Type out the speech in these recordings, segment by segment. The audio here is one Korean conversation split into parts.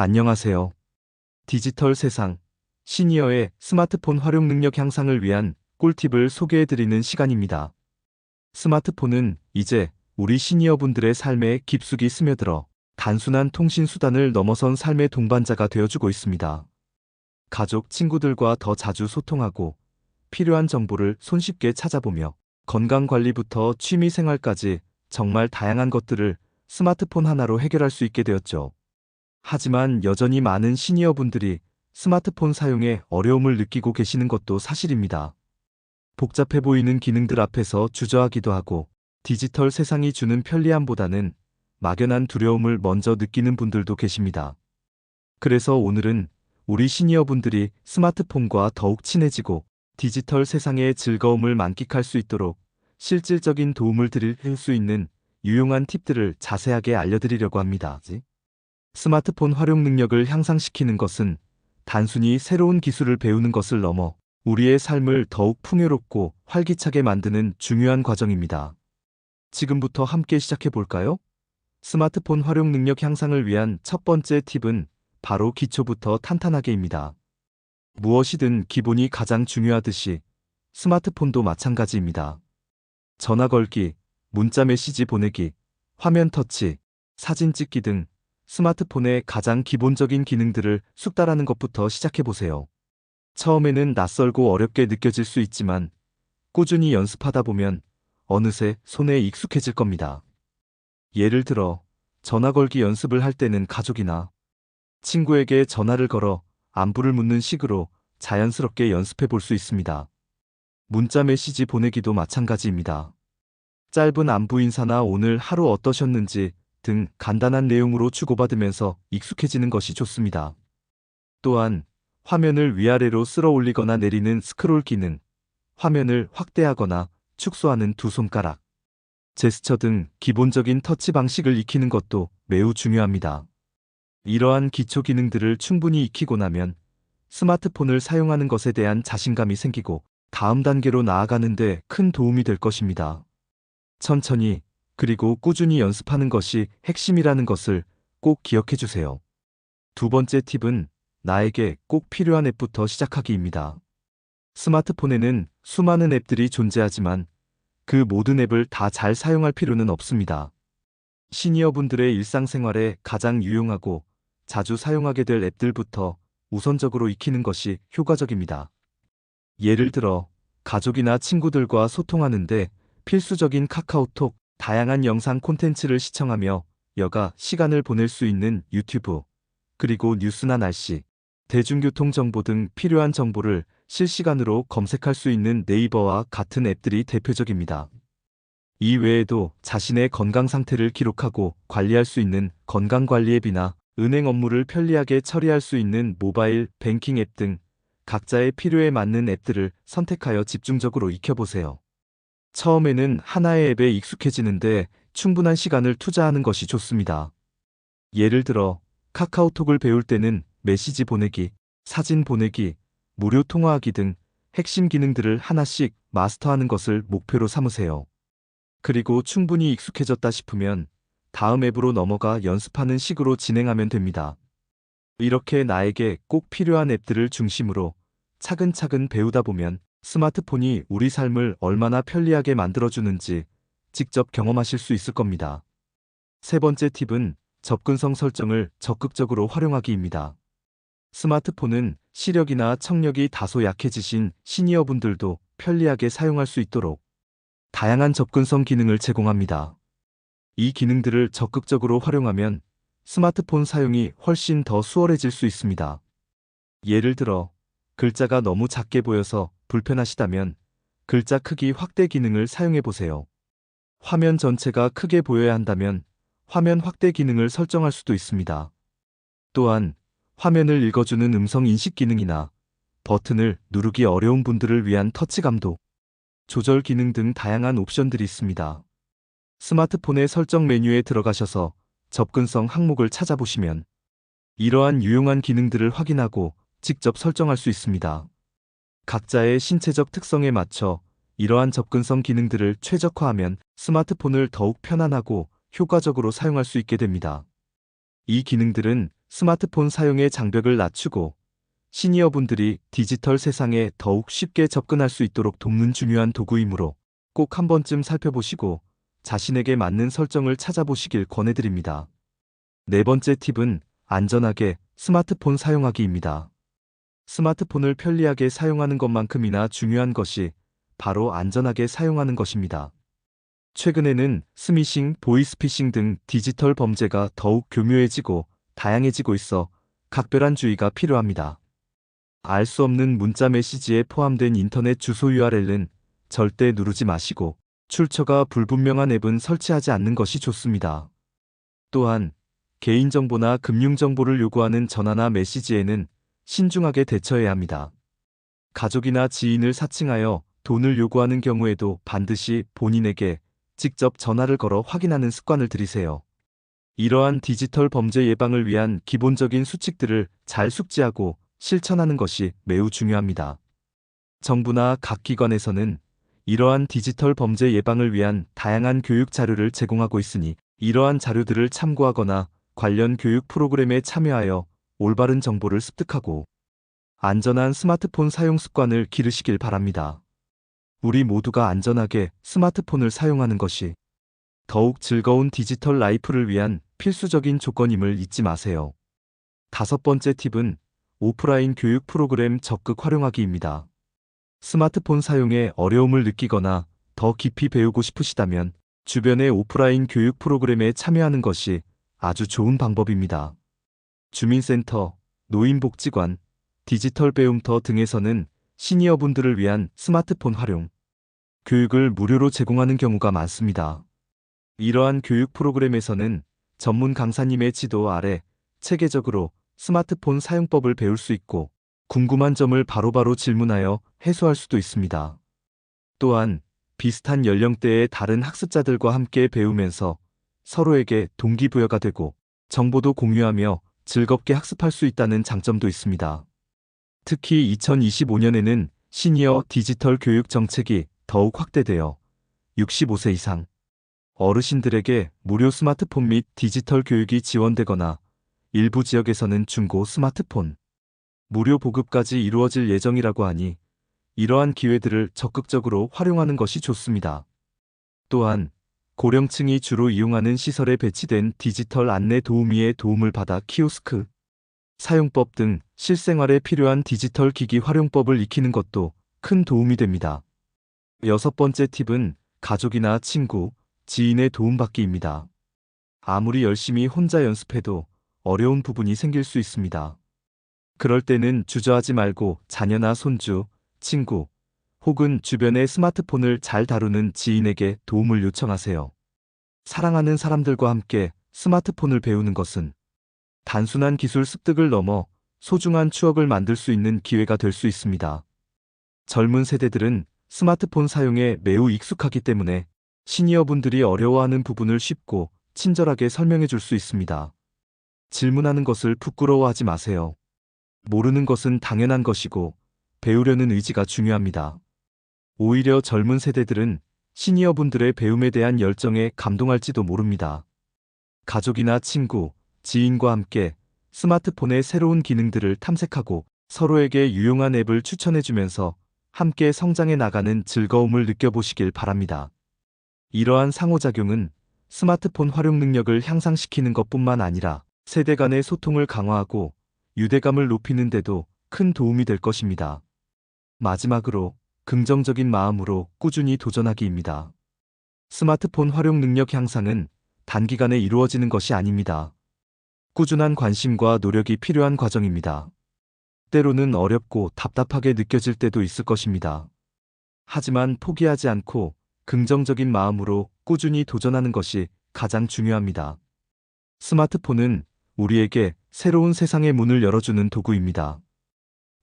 안녕하세요. 디지털 세상, 시니어의 스마트폰 활용 능력 향상을 위한 꿀팁을 소개해드리는 시간입니다. 스마트폰은 이제 우리 시니어분들의 삶에 깊숙이 스며들어 단순한 통신 수단을 넘어선 삶의 동반자가 되어주고 있습니다. 가족, 친구들과 더 자주 소통하고 필요한 정보를 손쉽게 찾아보며 건강 관리부터 취미 생활까지 정말 다양한 것들을 스마트폰 하나로 해결할 수 있게 되었죠. 하지만 여전히 많은 시니어분들이 스마트폰 사용에 어려움을 느끼고 계시는 것도 사실입니다. 복잡해 보이는 기능들 앞에서 주저하기도 하고 디지털 세상이 주는 편리함보다는 막연한 두려움을 먼저 느끼는 분들도 계십니다. 그래서 오늘은 우리 시니어분들이 스마트폰과 더욱 친해지고 디지털 세상의 즐거움을 만끽할 수 있도록 실질적인 도움을 드릴 수 있는 유용한 팁들을 자세하게 알려드리려고 합니다. 스마트폰 활용 능력을 향상시키는 것은 단순히 새로운 기술을 배우는 것을 넘어 우리의 삶을 더욱 풍요롭고 활기차게 만드는 중요한 과정입니다. 지금부터 함께 시작해 볼까요? 스마트폰 활용 능력 향상을 위한 첫 번째 팁은 바로 기초부터 탄탄하게입니다. 무엇이든 기본이 가장 중요하듯이 스마트폰도 마찬가지입니다. 전화 걸기, 문자 메시지 보내기, 화면 터치, 사진 찍기 등 스마트폰의 가장 기본적인 기능들을 숙달하는 것부터 시작해보세요. 처음에는 낯설고 어렵게 느껴질 수 있지만 꾸준히 연습하다 보면 어느새 손에 익숙해질 겁니다. 예를 들어 전화 걸기 연습을 할 때는 가족이나 친구에게 전화를 걸어 안부를 묻는 식으로 자연스럽게 연습해 볼 수 있습니다. 문자 메시지 보내기도 마찬가지입니다. 짧은 안부 인사나 오늘 하루 어떠셨는지 등 간단한 내용으로 주고받으면서 익숙해지는 것이 좋습니다. 또한 화면을 위아래로 쓸어 올리거나 내리는 스크롤 기능, 화면을 확대하거나 축소하는 두 손가락, 제스처 등 기본적인 터치 방식을 익히는 것도 매우 중요합니다. 이러한 기초 기능들을 충분히 익히고 나면 스마트폰을 사용하는 것에 대한 자신감이 생기고 다음 단계로 나아가는 데 큰 도움이 될 것입니다. 천천히 그리고 꾸준히 연습하는 것이 핵심이라는 것을 꼭 기억해 주세요. 두 번째 팁은 나에게 꼭 필요한 앱부터 시작하기입니다. 스마트폰에는 수많은 앱들이 존재하지만 그 모든 앱을 다 잘 사용할 필요는 없습니다. 시니어분들의 일상생활에 가장 유용하고 자주 사용하게 될 앱들부터 우선적으로 익히는 것이 효과적입니다. 예를 들어 가족이나 친구들과 소통하는데 필수적인 카카오톡, 다양한 영상 콘텐츠를 시청하며 여가 시간을 보낼 수 있는 유튜브, 그리고 뉴스나 날씨, 대중교통 정보 등 필요한 정보를 실시간으로 검색할 수 있는 네이버와 같은 앱들이 대표적입니다. 이 외에도 자신의 건강 상태를 기록하고 관리할 수 있는 건강관리 앱이나 은행 업무를 편리하게 처리할 수 있는 모바일 뱅킹 앱 등 각자의 필요에 맞는 앱들을 선택하여 집중적으로 익혀보세요. 처음에는 하나의 앱에 익숙해지는데 충분한 시간을 투자하는 것이 좋습니다. 예를 들어 카카오톡을 배울 때는 메시지 보내기, 사진 보내기, 무료 통화하기 등 핵심 기능들을 하나씩 마스터하는 것을 목표로 삼으세요. 그리고 충분히 익숙해졌다 싶으면 다음 앱으로 넘어가 연습하는 식으로 진행하면 됩니다. 이렇게 나에게 꼭 필요한 앱들을 중심으로 차근차근 배우다 보면 스마트폰이 우리 삶을 얼마나 편리하게 만들어주는지 직접 경험하실 수 있을 겁니다. 세 번째 팁은 접근성 설정을 적극적으로 활용하기입니다. 스마트폰은 시력이나 청력이 다소 약해지신 시니어분들도 편리하게 사용할 수 있도록 다양한 접근성 기능을 제공합니다. 이 기능들을 적극적으로 활용하면 스마트폰 사용이 훨씬 더 수월해질 수 있습니다. 예를 들어 글자가 너무 작게 보여서 불편하시다면 글자 크기 확대 기능을 사용해 보세요. 화면 전체가 크게 보여야 한다면 화면 확대 기능을 설정할 수도 있습니다. 또한 화면을 읽어주는 음성 인식 기능이나 버튼을 누르기 어려운 분들을 위한 터치 감도 조절 기능 등 다양한 옵션들이 있습니다. 스마트폰의 설정 메뉴에 들어가셔서 접근성 항목을 찾아보시면 이러한 유용한 기능들을 확인하고 직접 설정할 수 있습니다. 각자의 신체적 특성에 맞춰 이러한 접근성 기능들을 최적화하면 스마트폰을 더욱 편안하고 효과적으로 사용할 수 있게 됩니다. 이 기능들은 스마트폰 사용의 장벽을 낮추고 시니어분들이 디지털 세상에 더욱 쉽게 접근할 수 있도록 돕는 중요한 도구이므로 꼭 한 번쯤 살펴보시고 자신에게 맞는 설정을 찾아보시길 권해드립니다. 네 번째 팁은 안전하게 스마트폰 사용하기입니다. 스마트폰을 편리하게 사용하는 것만큼이나 중요한 것이 바로 안전하게 사용하는 것입니다. 최근에는 스미싱, 보이스피싱 등 디지털 범죄가 더욱 교묘해지고 다양해지고 있어 각별한 주의가 필요합니다. 알 수 없는 문자 메시지에 포함된 인터넷 주소 URL은 절대 누르지 마시고 출처가 불분명한 앱은 설치하지 않는 것이 좋습니다. 또한 개인정보나 금융정보를 요구하는 전화나 메시지에는 신중하게 대처해야 합니다. 가족이나 지인을 사칭하여 돈을 요구하는 경우에도 반드시 본인에게 직접 전화를 걸어 확인하는 습관을 들이세요. 이러한 디지털 범죄 예방을 위한 기본적인 수칙들을 잘 숙지하고 실천하는 것이 매우 중요합니다. 정부나 각 기관에서는 이러한 디지털 범죄 예방을 위한 다양한 교육 자료를 제공하고 있으니 이러한 자료들을 참고하거나 관련 교육 프로그램에 참여하여 올바른 정보를 습득하고 안전한 스마트폰 사용 습관을 기르시길 바랍니다. 우리 모두가 안전하게 스마트폰을 사용하는 것이 더욱 즐거운 디지털 라이프를 위한 필수적인 조건임을 잊지 마세요. 다섯 번째 팁은 오프라인 교육 프로그램 적극 활용하기입니다. 스마트폰 사용에 어려움을 느끼거나 더 깊이 배우고 싶으시다면 주변의 오프라인 교육 프로그램에 참여하는 것이 아주 좋은 방법입니다. 주민센터, 노인복지관, 디지털 배움터 등에서는 시니어분들을 위한 스마트폰 활용, 교육을 무료로 제공하는 경우가 많습니다. 이러한 교육 프로그램에서는 전문 강사님의 지도 아래 체계적으로 스마트폰 사용법을 배울 수 있고 궁금한 점을 바로바로 질문하여 해소할 수도 있습니다. 또한 비슷한 연령대의 다른 학습자들과 함께 배우면서 서로에게 동기부여가 되고 정보도 공유하며 즐겁게 학습할 수 있다는 장점도 있습니다. 특히 2025년에는 시니어 디지털 교육 정책이 더욱 확대되어 65세 이상 어르신들에게 무료 스마트폰 및 디지털 교육이 지원되거나 일부 지역에서는 중고 스마트폰 무료 보급까지 이루어질 예정이라고 하니 이러한 기회들을 적극적으로 활용하는 것이 좋습니다. 또한 고령층이 주로 이용하는 시설에 배치된 디지털 안내 도우미의 도움을 받아 키오스크, 사용법 등 실생활에 필요한 디지털 기기 활용법을 익히는 것도 큰 도움이 됩니다. 여섯 번째 팁은 가족이나 친구, 지인의 도움받기입니다. 아무리 열심히 혼자 연습해도 어려운 부분이 생길 수 있습니다. 그럴 때는 주저하지 말고 자녀나 손주, 친구, 혹은 주변의 스마트폰을 잘 다루는 지인에게 도움을 요청하세요. 사랑하는 사람들과 함께 스마트폰을 배우는 것은 단순한 기술 습득을 넘어 소중한 추억을 만들 수 있는 기회가 될 수 있습니다. 젊은 세대들은 스마트폰 사용에 매우 익숙하기 때문에 시니어분들이 어려워하는 부분을 쉽고 친절하게 설명해 줄 수 있습니다. 질문하는 것을 부끄러워하지 마세요. 모르는 것은 당연한 것이고 배우려는 의지가 중요합니다. 오히려 젊은 세대들은 시니어분들의 배움에 대한 열정에 감동할지도 모릅니다. 가족이나 친구, 지인과 함께 스마트폰의 새로운 기능들을 탐색하고 서로에게 유용한 앱을 추천해주면서 함께 성장해 나가는 즐거움을 느껴보시길 바랍니다. 이러한 상호작용은 스마트폰 활용 능력을 향상시키는 것뿐만 아니라 세대 간의 소통을 강화하고 유대감을 높이는 데도 큰 도움이 될 것입니다. 마지막으로 긍정적인 마음으로 꾸준히 도전하기입니다. 스마트폰 활용 능력 향상은 단기간에 이루어지는 것이 아닙니다. 꾸준한 관심과 노력이 필요한 과정입니다. 때로는 어렵고 답답하게 느껴질 때도 있을 것입니다. 하지만 포기하지 않고 긍정적인 마음으로 꾸준히 도전하는 것이 가장 중요합니다. 스마트폰은 우리에게 새로운 세상의 문을 열어주는 도구입니다.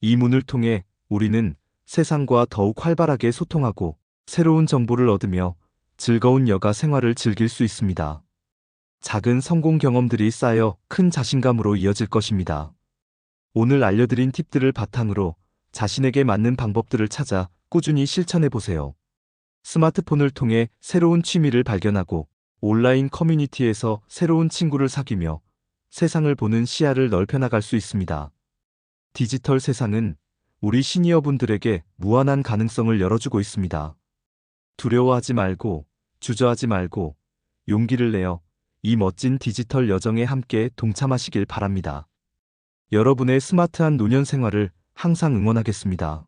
이 문을 통해 우리는 세상과 더욱 활발하게 소통하고 새로운 정보를 얻으며 즐거운 여가 생활을 즐길 수 있습니다. 작은 성공 경험들이 쌓여 큰 자신감으로 이어질 것입니다. 오늘 알려드린 팁들을 바탕으로 자신에게 맞는 방법들을 찾아 꾸준히 실천해 보세요. 스마트폰을 통해 새로운 취미를 발견하고 온라인 커뮤니티에서 새로운 친구를 사귀며 세상을 보는 시야를 넓혀 나갈 수 있습니다. 디지털 세상은 우리 시니어분들에게 무한한 가능성을 열어주고 있습니다. 두려워하지 말고, 주저하지 말고, 용기를 내어 이 멋진 디지털 여정에 함께 동참하시길 바랍니다. 여러분의 스마트한 노년 생활을 항상 응원하겠습니다.